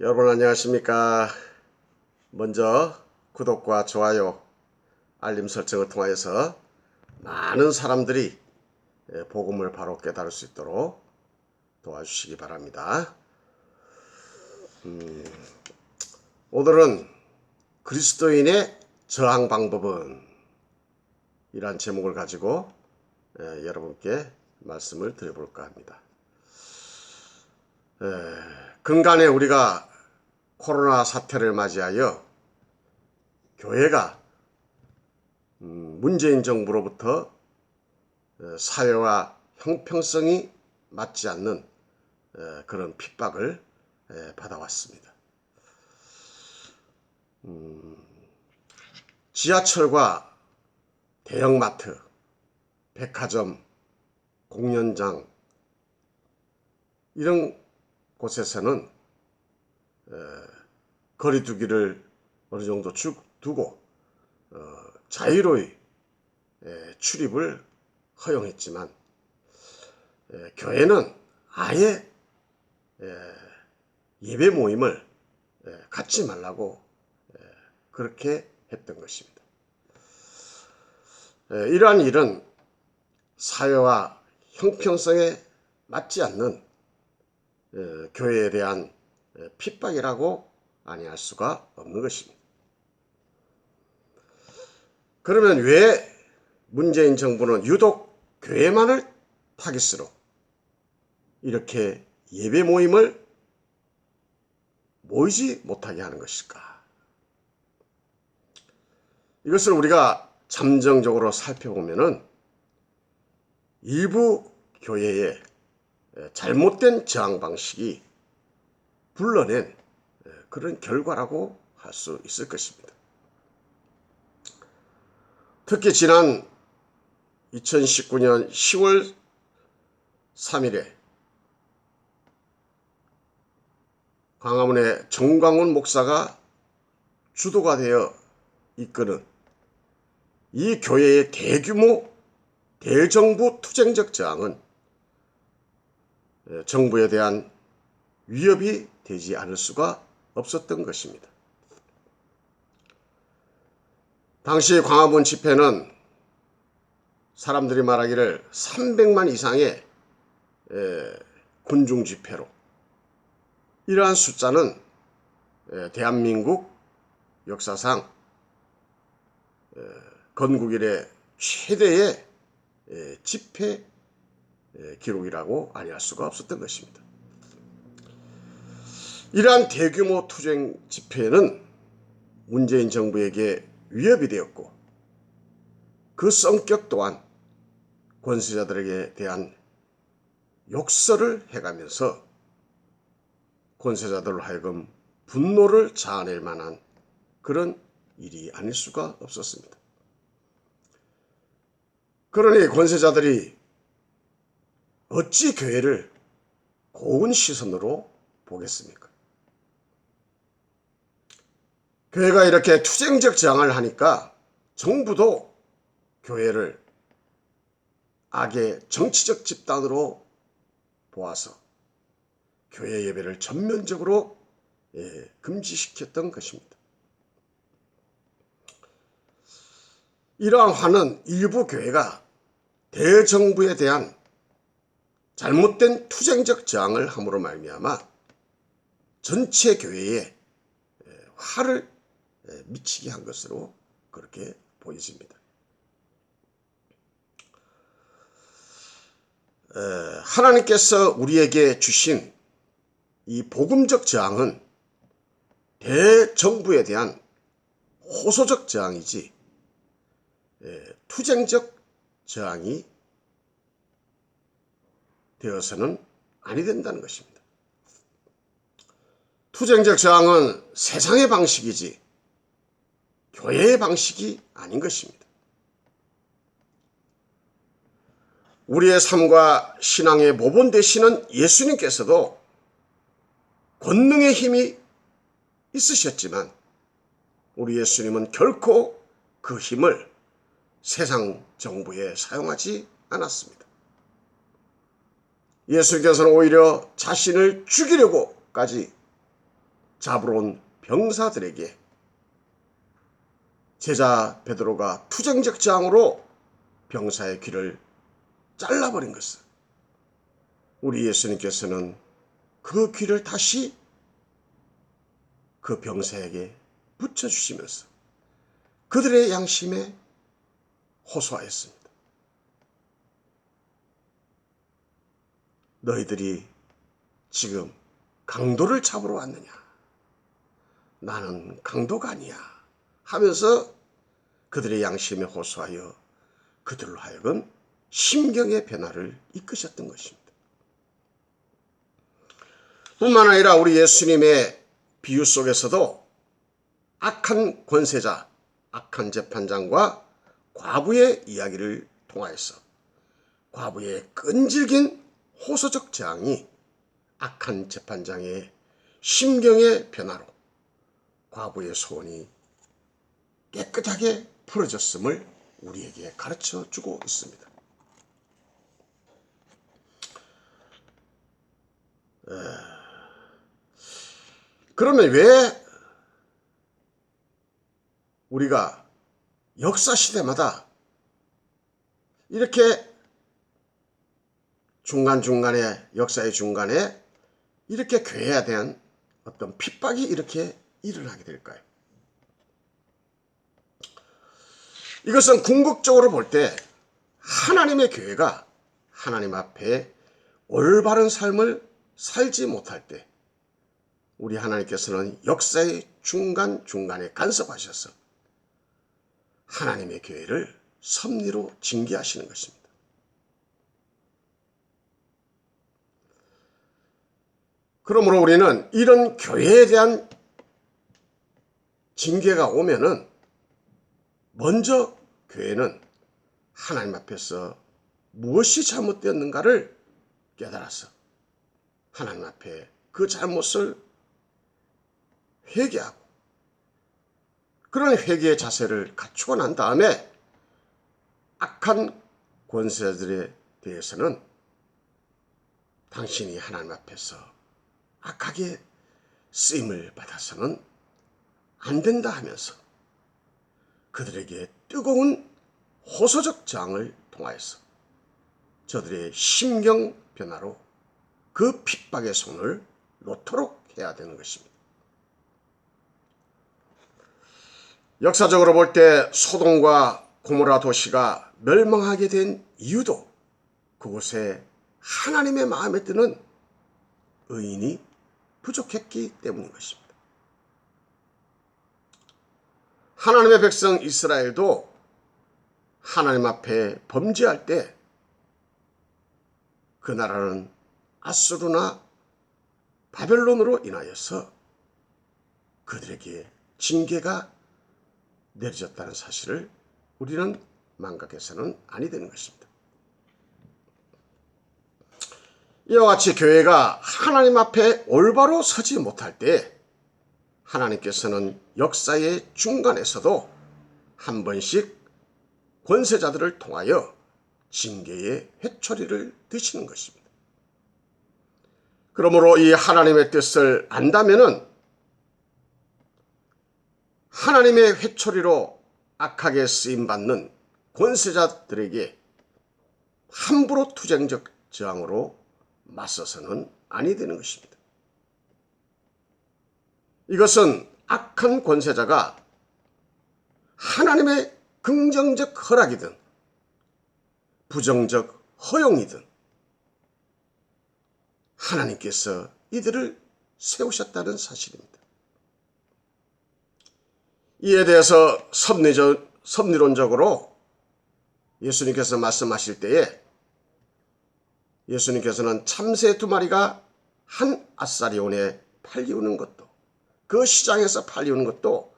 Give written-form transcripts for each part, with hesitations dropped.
여러분 안녕하십니까. 먼저 구독과 좋아요, 알림 설정을 통하여서 많은 사람들이 복음을 바로 깨달을 수 있도록 도와주시기 바랍니다. 오늘은 그리스도인의 저항 방법은 이란 제목을 가지고 여러분께 말씀을 드려볼까 합니다. 근간에 우리가 코로나 사태를 맞이하여 교회가 문재인 정부로부터 사회와 형평성이 맞지 않는 그런 핍박을 받아왔습니다. 지하철과 대형마트, 백화점, 공연장 이런 곳에서는 거리두기를 어느 정도 두고 자유로이 출입을 허용했지만 교회는 아예 예배 모임을 갖지 말라고 그렇게 했던 것입니다. 이러한 일은 사회와 형평성에 맞지 않는 교회에 대한 핍박이라고 아니할 수가 없는 것입니다. 그러면 왜 문재인 정부는 유독 교회만을 타깃으로 이렇게 예배 모임을 모이지 못하게 하는 것일까? 이것을 우리가 잠정적으로 살펴보면은 일부 교회의 잘못된 저항 방식이 불러낸 그런 결과라고 할 수 있을 것입니다. 특히 지난 2019년 10월 3일에 광화문의 정광훈 목사가 주도가 되어 이끄는 이 교회의 대규모 대정부 투쟁적 저항은 정부에 대한 위협이 되지 않을 수가 없었던 것입니다. 당시 광화문 집회는 사람들이 말하기를 300만 이상의 군중 집회로, 이러한 숫자는 대한민국 역사상 건국 이래 최대의 집회 기록이라고 아니할 수가 없었던 것입니다. 이러한 대규모 투쟁 집회는 문재인 정부에게 위협이 되었고 그 성격 또한 권세자들에게 대한 욕설을 해가면서 권세자들로 하여금 분노를 자아낼 만한 그런 일이 아닐 수가 없었습니다. 그러니 권세자들이 어찌 교회를 고운 시선으로 보겠습니까? 교회가 이렇게 투쟁적 저항을 하니까 정부도 교회를 악의 정치적 집단으로 보아서 교회 예배를 전면적으로 금지시켰던 것입니다. 이러한 화는 일부 교회가 대정부에 대한 잘못된 투쟁적 저항을 함으로 말미암아 전체 교회에 화를 미치게 한 것으로 그렇게 보여집니다. 하나님께서 우리에게 주신 이 복음적 저항은 대정부에 대한 호소적 저항이지 투쟁적 저항이 되어서는 아니 된다는 것입니다. 투쟁적 저항은 세상의 방식이지 교회의 방식이 아닌 것입니다. 우리의 삶과 신앙의 모본 되시는 예수님께서도 권능의 힘이 있으셨지만 우리 예수님은 결코 그 힘을 세상 정부에 사용하지 않았습니다. 예수님께서는 오히려 자신을 죽이려고까지 잡으러 온 병사들에게 제자 베드로가 투쟁적 저항으로 병사의 귀를 잘라버린 것을 우리 예수님께서는 그 귀를 다시 그 병사에게 붙여주시면서 그들의 양심에 호소하였습니다. 너희들이 지금 강도를 잡으러 왔느냐? 나는 강도가 아니야 하면서 그들의 양심에 호소하여 그들로 하여금 심경의 변화를 이끄셨던 것입니다. 뿐만 아니라 우리 예수님의 비유 속에서도 악한 권세자, 악한 재판장과 과부의 이야기를 통하여서 과부의 끈질긴 호소적 저항이 악한 재판장의 심경의 변화로 과부의 소원이 깨끗하게 풀어졌음을 우리에게 가르쳐주고 있습니다. 그러면 왜 우리가 역사시대마다 이렇게 중간중간에 역사의 중간에 이렇게 교회에 대한 어떤 핍박이 이렇게 일어나게 될까요? 이것은 궁극적으로 볼 때 하나님의 교회가 하나님 앞에 올바른 삶을 살지 못할 때 우리 하나님께서는 역사의 중간중간에 간섭하셔서 하나님의 교회를 섭리로 징계하시는 것입니다. 그러므로 우리는 이런 교회에 대한 징계가 오면은 먼저 교회는 하나님 앞에서 무엇이 잘못되었는가를 깨달아서 하나님 앞에 그 잘못을 회개하고 그런 회개의 자세를 갖추고 난 다음에 악한 권세자들에 대해서는 당신이 하나님 앞에서 악하게 쓰임을 받아서는 안 된다 하면서 그들에게 뜨거운 호소적 저항을 통하여서 저들의 심경 변화로 그 핍박의 손을 놓도록 해야 되는 것입니다. 역사적으로 볼 때 소돔과 고모라 도시가 멸망하게 된 이유도 그곳에 하나님의 마음에 드는 의인이 부족했기 때문인 것입니다. 하나님의 백성 이스라엘도 하나님 앞에 범죄할 때 그 나라는 아수르나 바벨론으로 인하여서 그들에게 징계가 내려졌다는 사실을 우리는 망각해서는 아니 되는 것입니다. 이와 같이 교회가 하나님 앞에 올바로 서지 못할 때 하나님께서는 역사의 중간에서도 한 번씩 권세자들을 통하여 징계의 회초리를 드시는 것입니다. 그러므로 이 하나님의 뜻을 안다면은 하나님의 회초리로 악하게 쓰임받는 권세자들에게 함부로 투쟁적 저항으로 맞서서는 아니 되는 것입니다. 이것은 악한 권세자가 하나님의 긍정적 허락이든 부정적 허용이든 하나님께서 이들을 세우셨다는 사실입니다. 이에 대해서 섭리론적으로 예수님께서 말씀하실 때에 예수님께서는 참새 2마리가 한 아사리온에 팔리우는 것도 그 시장에서 팔리우는 것도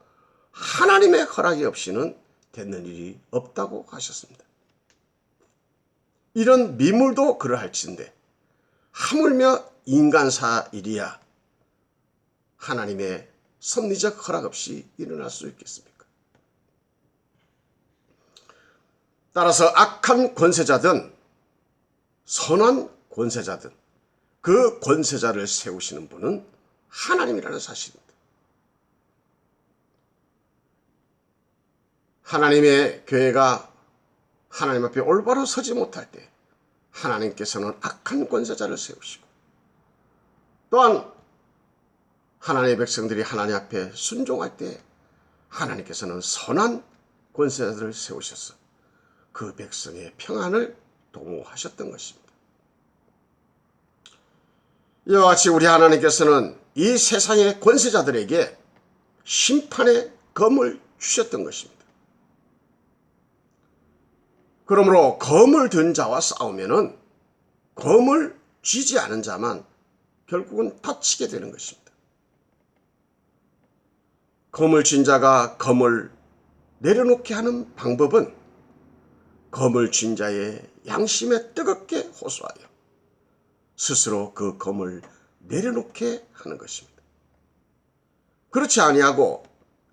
하나님의 허락이 없이는 되는 일이 없다고 하셨습니다. 이런 미물도 그러할진데 하물며 인간사 일이야 하나님의 섭리적 허락 없이 일어날 수 있겠습니까? 따라서 악한 권세자든 선한 권세자든 그 권세자를 세우시는 분은 하나님이라는 사실입니다. 하나님의 교회가 하나님 앞에 올바로 서지 못할 때 하나님께서는 악한 권세자를 세우시고, 또한 하나님의 백성들이 하나님 앞에 순종할 때 하나님께서는 선한 권세자들을 세우셔서 그 백성의 평안을 도모하셨던 것입니다. 이와 같이 우리 하나님께서는 이 세상의 권세자들에게 심판의 검을 주셨던 것입니다. 그러므로 검을 든 자와 싸우면은 검을 쥐지 않은 자만 결국은 다치게 되는 것입니다. 검을 쥔 자가 검을 내려놓게 하는 방법은 검을 쥔 자의 양심에 뜨겁게 호소하여 스스로 그 검을 내려놓게 하는 것입니다. 그렇지 아니하고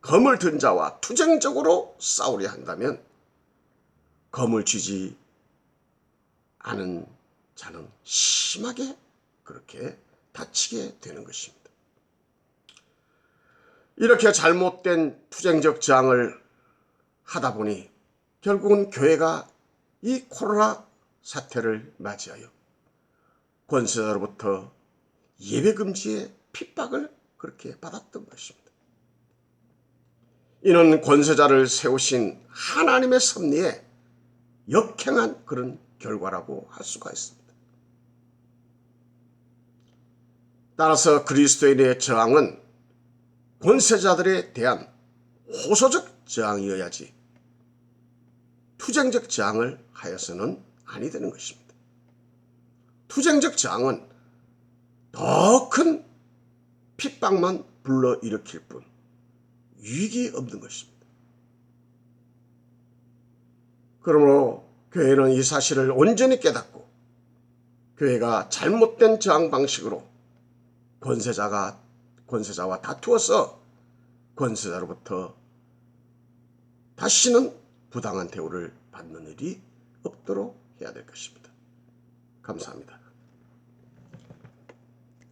검을 든 자와 투쟁적으로 싸우려 한다면 검을 쥐지 않은 자는 심하게 그렇게 다치게 되는 것입니다. 이렇게 잘못된 투쟁적 저항을 하다 보니 결국은 교회가 이 코로나 사태를 맞이하여 권세자로부터 예배금지의 핍박을 그렇게 받았던 것입니다. 이는 권세자를 세우신 하나님의 섭리에 역행한 그런 결과라고 할 수가 있습니다. 따라서 그리스도인의 저항은 권세자들에 대한 호소적 저항이어야지 투쟁적 저항을 하여서는 아니 되는 것입니다. 투쟁적 저항은 더 큰 핍박만 불러일으킬 뿐 유익이 없는 것입니다. 그러므로 교회는 이 사실을 온전히 깨닫고 교회가 잘못된 저항 방식으로 권세자와 다투어서 권세자로부터 다시는 부당한 대우를 받는 일이 없도록 해야 될 것입니다. 감사합니다.